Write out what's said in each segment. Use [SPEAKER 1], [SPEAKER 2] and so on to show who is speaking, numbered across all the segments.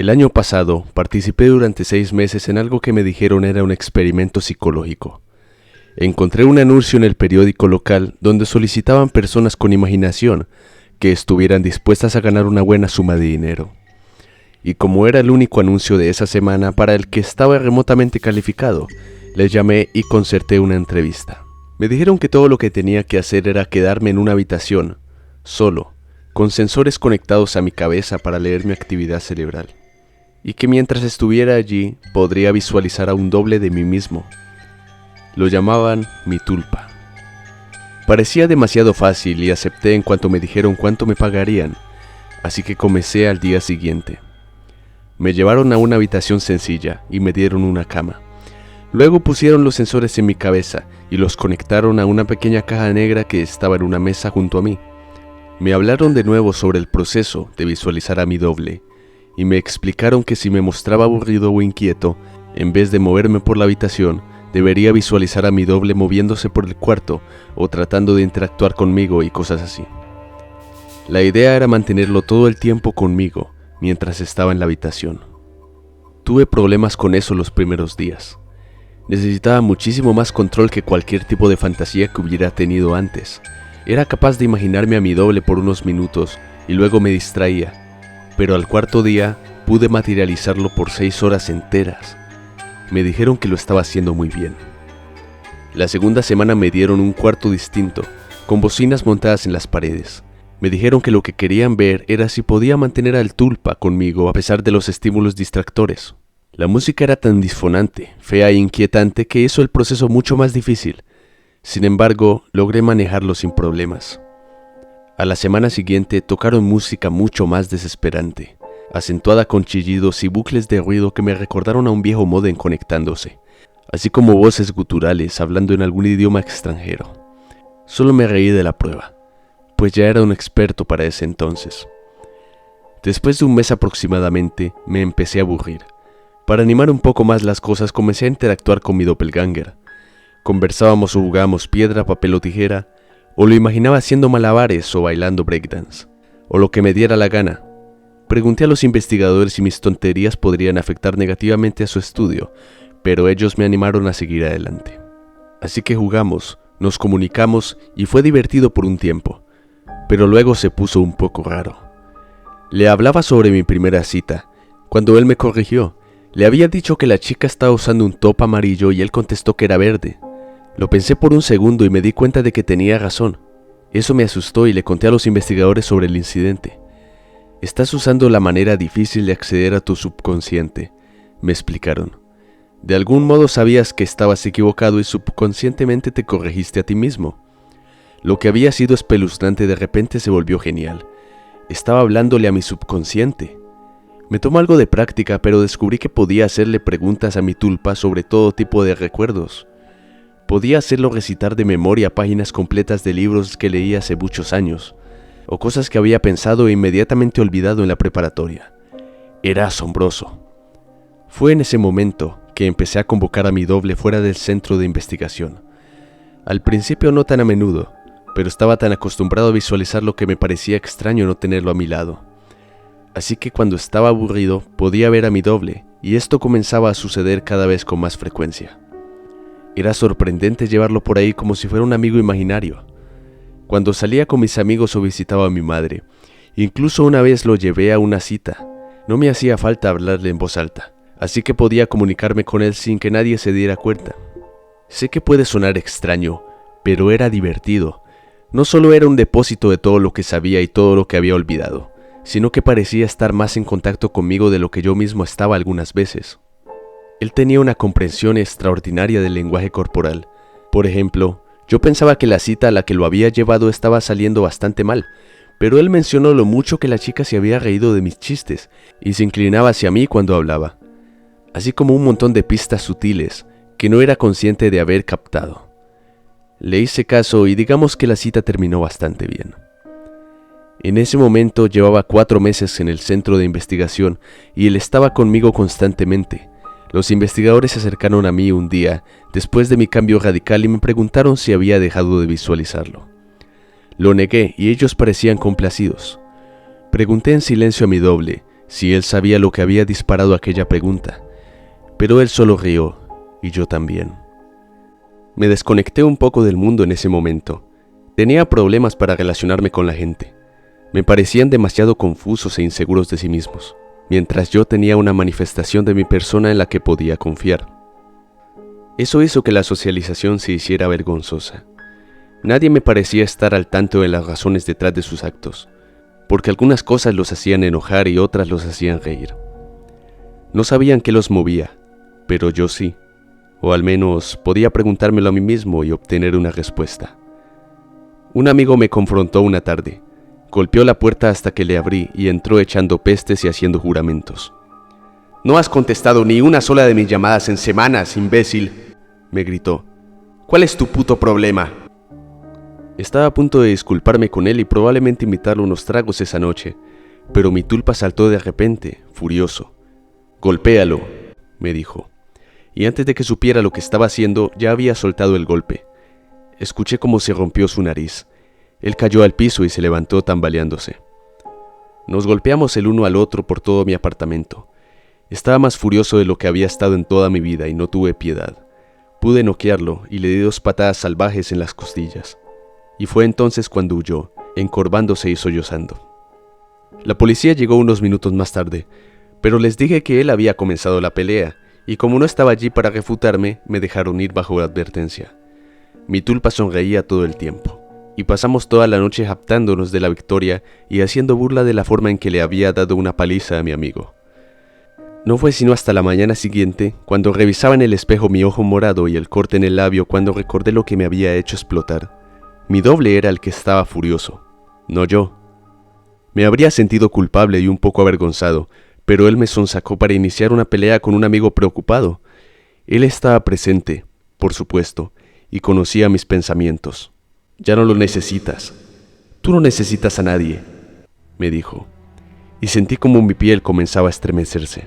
[SPEAKER 1] El año pasado participé durante 6 meses en algo que me dijeron era un experimento psicológico. Encontré un anuncio en el periódico local donde solicitaban personas con imaginación que estuvieran dispuestas a ganar una buena suma de dinero. Y como era el único anuncio de esa semana para el que estaba remotamente calificado, les llamé y concerté una entrevista. Me dijeron que todo lo que tenía que hacer era quedarme en una habitación, solo, con sensores conectados a mi cabeza para leer mi actividad cerebral, y que mientras estuviera allí podría visualizar a un doble de mí mismo. Lo llamaban mi tulpa. Parecía demasiado fácil y acepté en cuanto me dijeron cuánto me pagarían, así que comencé al día siguiente. Me llevaron a una habitación sencilla y me dieron una cama. Luego pusieron los sensores en mi cabeza y los conectaron a una pequeña caja negra que estaba en una mesa junto a mí. Me hablaron de nuevo sobre el proceso de visualizar a mi doble y me explicaron que si me mostraba aburrido o inquieto, en vez de moverme por la habitación, debería visualizar a mi doble moviéndose por el cuarto o tratando de interactuar conmigo y cosas así. La idea era mantenerlo todo el tiempo conmigo mientras estaba en la habitación. Tuve problemas con eso los primeros días. Necesitaba muchísimo más control que cualquier tipo de fantasía que hubiera tenido antes. Era capaz de imaginarme a mi doble por unos minutos y luego me distraía, pero al cuarto día pude materializarlo por 6 horas enteras. Me dijeron que lo estaba haciendo muy bien. La segunda semana me dieron un cuarto distinto, con bocinas montadas en las paredes. Me dijeron que lo que querían ver era si podía mantener al tulpa conmigo a pesar de los estímulos distractores. La música era tan disfonante, fea e inquietante que hizo el proceso mucho más difícil. Sin embargo, logré manejarlo sin problemas. A la semana siguiente tocaron música mucho más desesperante, acentuada con chillidos y bucles de ruido que me recordaron a un viejo módem conectándose, así como voces guturales hablando en algún idioma extranjero. Solo me reí de la prueba, pues ya era un experto para ese entonces. Después de un mes aproximadamente, me empecé a aburrir. Para animar un poco más las cosas, comencé a interactuar con mi doppelganger. Conversábamos o jugábamos piedra, papel o tijera, o lo imaginaba haciendo malabares o bailando breakdance, o lo que me diera la gana. Pregunté a los investigadores si mis tonterías podrían afectar negativamente a su estudio, pero ellos me animaron a seguir adelante. Así que jugamos, nos comunicamos y fue divertido por un tiempo, pero luego se puso un poco raro. Le hablaba sobre mi primera cita, cuando él me corrigió. Le había dicho que la chica estaba usando un top amarillo y él contestó que era verde. Lo pensé por un segundo y me di cuenta de que tenía razón. Eso me asustó y le conté a los investigadores sobre el incidente. Estás usando la manera difícil de acceder a tu subconsciente, me explicaron. De algún modo sabías que estabas equivocado y subconscientemente te corregiste a ti mismo. Lo que había sido espeluznante de repente se volvió genial. Estaba hablándole a mi subconsciente. Me tomó algo de práctica, pero descubrí que podía hacerle preguntas a mi tulpa sobre todo tipo de recuerdos. Podía hacerlo recitar de memoria páginas completas de libros que leí hace muchos años, o cosas que había pensado e inmediatamente olvidado en la preparatoria. Era asombroso. Fue en ese momento que empecé a convocar a mi doble fuera del centro de investigación. Al principio no tan a menudo, pero estaba tan acostumbrado a visualizarlo que me parecía extraño no tenerlo a mi lado. Así que cuando estaba aburrido podía ver a mi doble, y esto comenzaba a suceder cada vez con más frecuencia. Era sorprendente llevarlo por ahí como si fuera un amigo imaginario. Cuando salía con mis amigos o visitaba a mi madre, incluso una vez lo llevé a una cita, no me hacía falta hablarle en voz alta, así que podía comunicarme con él sin que nadie se diera cuenta. Sé que puede sonar extraño, pero era divertido. No solo era un depósito de todo lo que sabía y todo lo que había olvidado, sino que parecía estar más en contacto conmigo de lo que yo mismo estaba algunas veces. Él tenía una comprensión extraordinaria del lenguaje corporal. Por ejemplo, yo pensaba que la cita a la que lo había llevado estaba saliendo bastante mal, pero él mencionó lo mucho que la chica se había reído de mis chistes y se inclinaba hacia mí cuando hablaba, así como un montón de pistas sutiles que no era consciente de haber captado. Le hice caso y digamos que la cita terminó bastante bien. En ese momento llevaba 4 meses en el centro de investigación y él estaba conmigo constantemente. Los investigadores se acercaron a mí un día después de mi cambio radical y me preguntaron si había dejado de visualizarlo. Lo negué y ellos parecían complacidos. Pregunté en silencio a mi doble si él sabía lo que había disparado aquella pregunta, pero él solo rió, y yo también. Me desconecté un poco del mundo en ese momento. Tenía problemas para relacionarme con la gente. Me parecían demasiado confusos e inseguros de sí mismos, mientras yo tenía una manifestación de mi persona en la que podía confiar. Eso hizo que la socialización se hiciera vergonzosa. Nadie me parecía estar al tanto de las razones detrás de sus actos, porque algunas cosas los hacían enojar y otras los hacían reír. No sabían qué los movía, pero yo sí, o al menos podía preguntármelo a mí mismo y obtener una respuesta. Un amigo me confrontó una tarde, golpeó la puerta hasta que le abrí y entró echando pestes y haciendo juramentos. «No has contestado ni una sola de mis llamadas en semanas, imbécil», me gritó. «¿Cuál es tu puto problema?» Estaba a punto de disculparme con él y probablemente invitarlo a unos tragos esa noche, pero mi tulpa saltó de repente, furioso. «Golpéalo», me dijo, y antes de que supiera lo que estaba haciendo, ya había soltado el golpe. Escuché cómo se rompió su nariz. Él cayó al piso y se levantó tambaleándose. Nos golpeamos el uno al otro por todo mi apartamento. Estaba más furioso de lo que había estado en toda mi vida y no tuve piedad. Pude noquearlo y le di 2 patadas salvajes en las costillas. Y fue entonces cuando huyó, encorvándose y sollozando. La policía llegó unos minutos más tarde, pero les dije que él había comenzado la pelea, y como no estaba allí para refutarme, me dejaron ir bajo advertencia. Mi tulpa sonreía todo el tiempo, y pasamos toda la noche jactándonos de la victoria y haciendo burla de la forma en que le había dado una paliza a mi amigo. No fue sino hasta la mañana siguiente, cuando revisaba en el espejo mi ojo morado y el corte en el labio, cuando recordé lo que me había hecho explotar. Mi doble era el que estaba furioso, no yo. Me habría sentido culpable y un poco avergonzado, pero él me sonsacó para iniciar una pelea con un amigo preocupado. Él estaba presente, por supuesto, y conocía mis pensamientos. «Ya no lo necesitas. Tú no necesitas a nadie», me dijo, y sentí como mi piel comenzaba a estremecerse.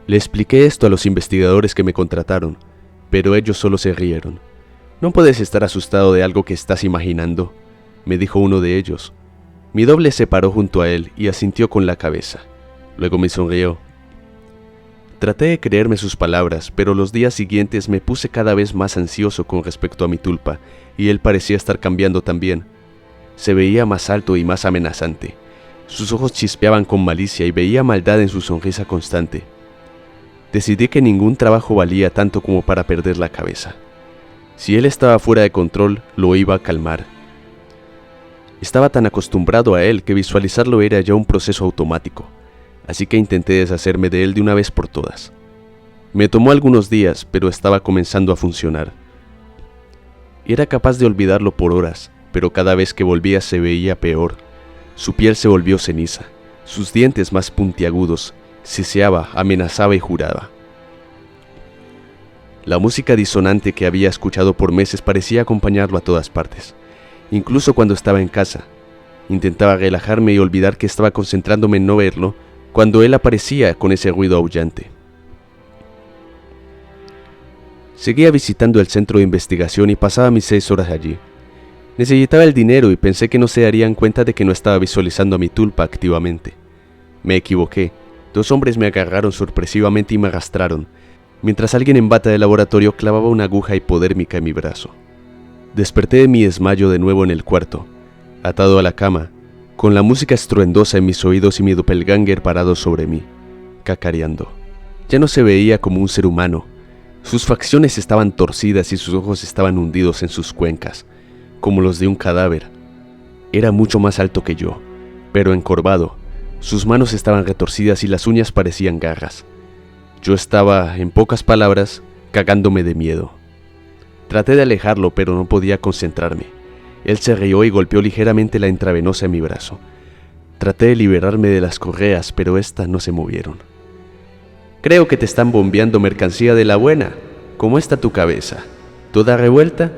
[SPEAKER 1] Le expliqué esto a los investigadores que me contrataron, pero ellos solo se rieron. «No puedes estar asustado de algo que estás imaginando», me dijo uno de ellos. Mi doble se paró junto a él y asintió con la cabeza. Luego me sonrió. Traté de creerme sus palabras, pero los días siguientes me puse cada vez más ansioso con respecto a mi tulpa, y él parecía estar cambiando también. Se veía más alto y más amenazante. Sus ojos chispeaban con malicia y veía maldad en su sonrisa constante. Decidí que ningún trabajo valía tanto como para perder la cabeza. Si él estaba fuera de control, lo iba a calmar. Estaba tan acostumbrado a él que visualizarlo era ya un proceso automático, así que intenté deshacerme de él de una vez por todas. Me tomó algunos días, pero estaba comenzando a funcionar. Era capaz de olvidarlo por horas, pero cada vez que volvía se veía peor. Su piel se volvió ceniza, sus dientes más puntiagudos, siseaba, amenazaba y juraba. La música disonante que había escuchado por meses parecía acompañarlo a todas partes, incluso cuando estaba en casa. Intentaba relajarme y olvidar que estaba concentrándome en no verlo, cuando él aparecía con ese ruido aullante. Seguía visitando el centro de investigación y pasaba mis 6 horas allí. Necesitaba el dinero y pensé que no se darían cuenta de que no estaba visualizando a mi tulpa activamente. Me equivoqué. 2 hombres me agarraron sorpresivamente y me arrastraron, mientras alguien en bata de laboratorio clavaba una aguja hipodérmica en mi brazo. Desperté de mi desmayo de nuevo en el cuarto, atado a la cama, con la música estruendosa en mis oídos y mi doppelganger parado sobre mí, cacareando. Ya no se veía como un ser humano. Sus facciones estaban torcidas y sus ojos estaban hundidos en sus cuencas, como los de un cadáver. Era mucho más alto que yo, pero encorvado. Sus manos estaban retorcidas y las uñas parecían garras. Yo estaba, en pocas palabras, cagándome de miedo. Traté de alejarlo, pero no podía concentrarme. Él se rió y golpeó ligeramente la intravenosa en mi brazo. Traté de liberarme de las correas, pero éstas no se movieron. «Creo que te están bombeando mercancía de la buena. ¿Cómo está tu cabeza? ¿Toda revuelta?»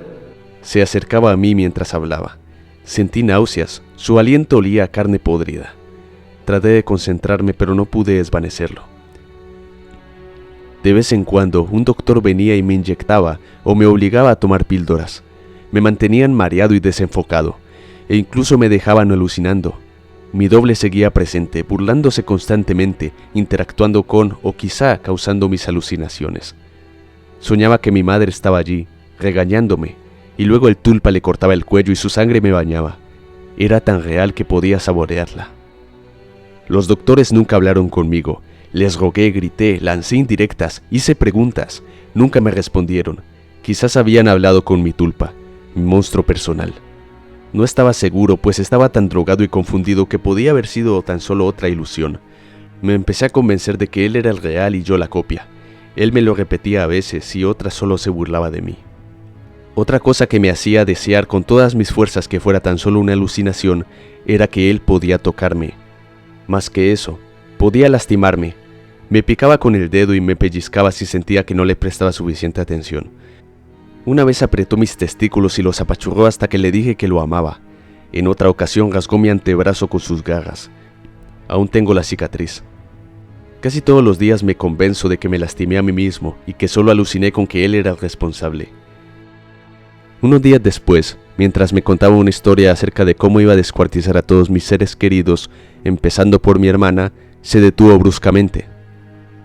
[SPEAKER 1] Se acercaba a mí mientras hablaba. Sentí náuseas, su aliento olía a carne podrida. Traté de concentrarme, pero no pude desvanecerlo. De vez en cuando, un doctor venía y me inyectaba o me obligaba a tomar píldoras. Me mantenían mareado y desenfocado, e incluso me dejaban alucinando. Mi doble seguía presente, burlándose constantemente, interactuando con o quizá causando mis alucinaciones. Soñaba que mi madre estaba allí, regañándome, y luego el tulpa le cortaba el cuello y su sangre me bañaba. Era tan real que podía saborearla. Los doctores nunca hablaron conmigo. Les rogué, grité, lancé indirectas, hice preguntas. Nunca me respondieron. Quizás habían hablado con mi tulpa, mi monstruo personal. No estaba seguro, pues estaba tan drogado y confundido que podía haber sido tan solo otra ilusión. Me empecé a convencer de que él era el real y yo la copia. Él me lo repetía a veces y otras solo se burlaba de mí. Otra cosa que me hacía desear con todas mis fuerzas que fuera tan solo una alucinación era que él podía tocarme. Más que eso, podía lastimarme. Me picaba con el dedo y me pellizcaba si sentía que no le prestaba suficiente atención. Una vez apretó mis testículos y los apachurró hasta que le dije que lo amaba. En otra ocasión rasgó mi antebrazo con sus garras. Aún tengo la cicatriz. Casi todos los días me convenzo de que me lastimé a mí mismo y que solo aluciné con que él era el responsable. Unos días después, mientras me contaba una historia acerca de cómo iba a descuartizar a todos mis seres queridos, empezando por mi hermana, se detuvo bruscamente.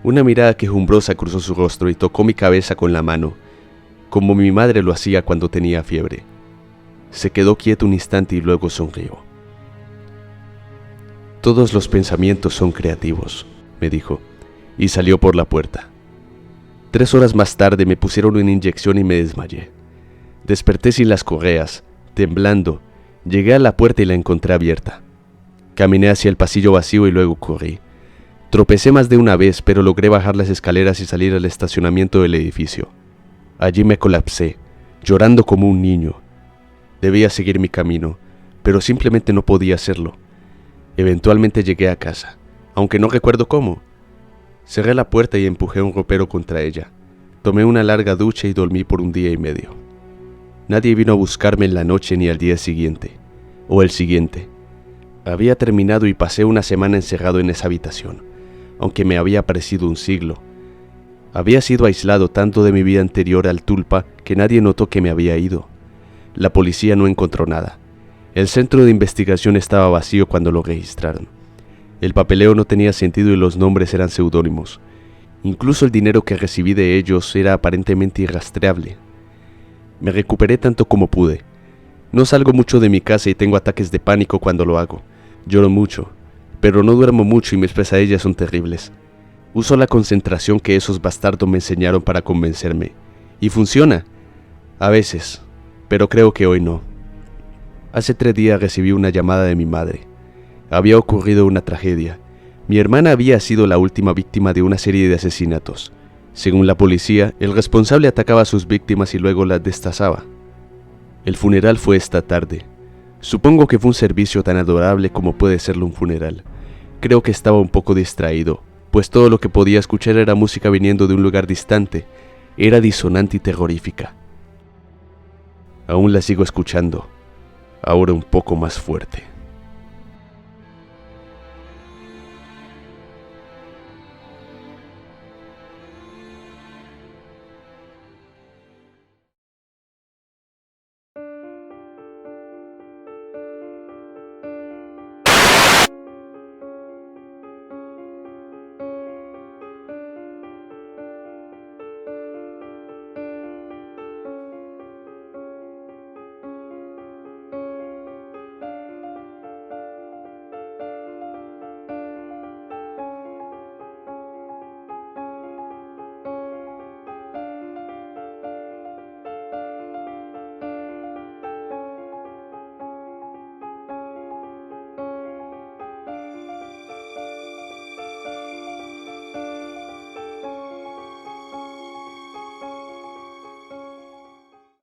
[SPEAKER 1] Una mirada quejumbrosa cruzó su rostro y tocó mi cabeza con la mano, como mi madre lo hacía cuando tenía fiebre. Se quedó quieto un instante y luego sonrió. Todos los pensamientos son creativos, me dijo, y salió por la puerta. 3 horas más tarde me pusieron una inyección y me desmayé. Desperté sin las correas, temblando. Llegué a la puerta y la encontré abierta. Caminé hacia el pasillo vacío y luego corrí. Tropecé más de una vez, pero logré bajar las escaleras y salir al estacionamiento del edificio. Allí me colapsé, llorando como un niño. Debía seguir mi camino, pero simplemente no podía hacerlo. Eventualmente llegué a casa, aunque no recuerdo cómo. Cerré la puerta y empujé un ropero contra ella. Tomé una larga ducha y dormí por 1 día y medio. Nadie vino a buscarme en la noche ni al día siguiente, o el siguiente. Había terminado y pasé una semana encerrado en esa habitación, aunque me había parecido un siglo. Había sido aislado tanto de mi vida anterior al tulpa que nadie notó que me había ido. La policía no encontró nada. El centro de investigación estaba vacío cuando lo registraron. El papeleo no tenía sentido y los nombres eran seudónimos. Incluso el dinero que recibí de ellos era aparentemente irrastreable. Me recuperé tanto como pude. No salgo mucho de mi casa y tengo ataques de pánico cuando lo hago. Lloro mucho, pero no duermo mucho y mis pesadillas son terribles. Uso la concentración que esos bastardos me enseñaron para convencerme. Y funciona. A veces, pero creo que hoy no. Hace 3 días recibí una llamada de mi madre. Había ocurrido una tragedia. Mi hermana había sido la última víctima de una serie de asesinatos. Según la policía, el responsable atacaba a sus víctimas y luego las destazaba. El funeral fue esta tarde. Supongo que fue un servicio tan adorable como puede serlo un funeral. Creo que estaba un poco distraído, pues todo lo que podía escuchar era música viniendo de un lugar distante. Era disonante y terrorífica. Aún la sigo escuchando, ahora un poco más fuerte.